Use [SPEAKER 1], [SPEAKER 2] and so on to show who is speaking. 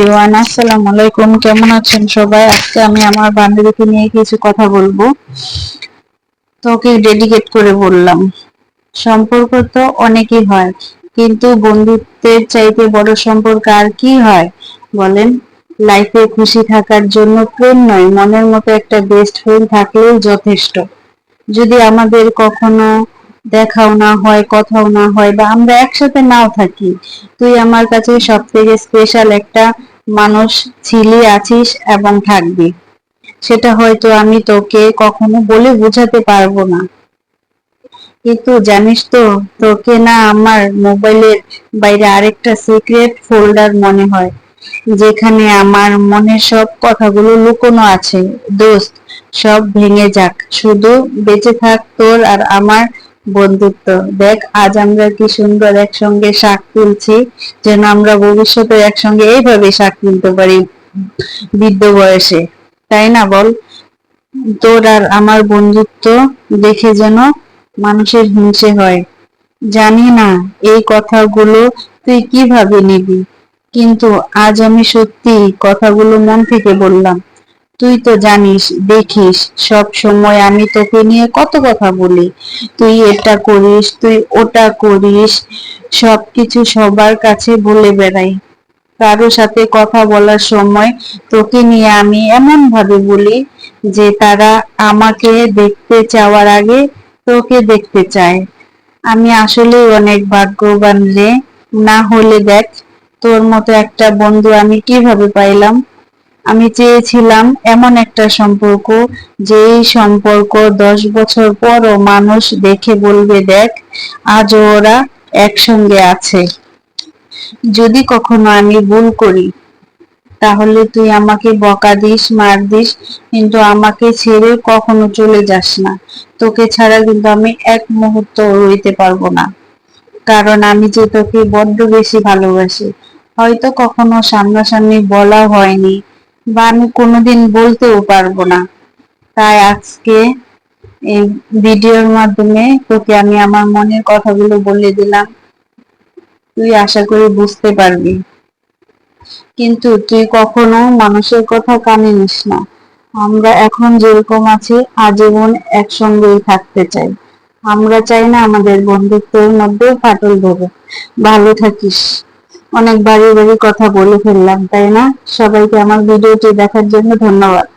[SPEAKER 1] Everyone, আসসালামু আলাইকুম। কেমন আছেন সবাই? আজকে আমি আমার বান্ধবীকে নিয়ে কিছু কথা বলবো। তোকে ডেডিকেট করে বললাম, সম্পর্ক তো অনেকই হয়, কিন্তু বন্ধুত্বের চাইতে বড় সম্পর্ক আর কি হয় বলেন? লাইফে খুশি থাকার জন্য প্রেম নয়, মনের মতো একটা বেস্ট ফ্রেন্ড থাকলেই যথেষ্ট। যদি আমাদের কখনো দেখাও না হয়, কথাও না হয়, বা আমরা একসাথে নাও থাকি, তুই আমার কাছে সব থেকে স্পেশাল একটা মানুষ ছিলি, আছিস এবং থাকবি। সেটা হয়তো আমি তোকে কখনো বলে বোঝাতে পারবো না, কিন্তু জানিস তো, তোকে না আমার মোবাইলের বাইরে আরেকটা সিক্রেট ফোল্ডার মনে হয়, যেখানে আমার মনের সব কথাগুলো লুকোনো আছে। দোস্ত, সব ভেঙে যাক, শুধু বেঁচে থাক তোর আর আমার বন্ধুত্ব। দেখ, আজ আমরা কি সুন্দর একসঙ্গে শাক তুলছি, যেন আমরা ভবিষ্যতে একসঙ্গে এইভাবে শাক তুলতে পারি বৃদ্ধ বয়সে, তাই না বল? তোর আর আমার বন্ধুত্ব দেখে যেন মানুষের হিংসে হয়। জানি না এই কথাগুলো তুই কিভাবে নিবি, কিন্তু আজ আমি সত্যি কথাগুলো মন থেকে বললাম। তুই তো জানিস, দেখিস, সব সময় আমি তোকে নিয়ে কত কথা বলি। তুই এটা করিস, তুই ওটা করিস, সবকিছু সবার কাছে বলে বেড়াই। কারো সাথে কথা বলার সময় তোকে নিয়ে আমি এমন ভাবে বলি যে তারা আমাকে দেখতে চাওয়ার আগে তোকে দেখতে চায়। আমি আসলে অনেক ভাগ্যবান রে, না হলে দেখ তোর মতো একটা বন্ধু আমি কিভাবে পাইলাম। আমি চেয়েছিলাম এমন একটা সম্পর্ক, যেই সম্পর্ক 10 বছর পরও মানুষ দেখে বলবে, দেখ আজও ওরা একসঙ্গে আছে। যদি কখনো আমি ভুল করি, তাহলে তুই আমাকে বকা দিস, মার দিস, কিন্তু আমাকে ছেড়ে কখনো চলে যাস না। তোকে ছাড়া কিন্তু আমি এক মুহূর্ত রইতে পারবো না, কারণ আমি যে তোকে বড্ড বেশি ভালোবাসি। হয়তো কখনো সামনাসামনি বলা হয়নি, বা আমি কোনোদিন বলতেও পারবো না। তাই আজকে এই ভিডিওর মাধ্যমে তোকে আমি আমার মনের কথাগুলো বলে দিলাম। তুই আশা করি বুঝতে পারবি, কিন্তু তুই কখনো মানুষের কথা কানে নিস না। আমরা এখন যেরকম আছি, আজীবন একসঙ্গেই থাকতে চাই। আমরা চাই না আমাদের বন্ধুত্বের মধ্যে ফাটল ধরে। ভালো থাকিস। অনেক বাড়ি বাড়ি কথা বলে ফেললাম, তাই না? সবাইকে আমার ভিডিওটি দেখার জন্য ধন্যবাদ।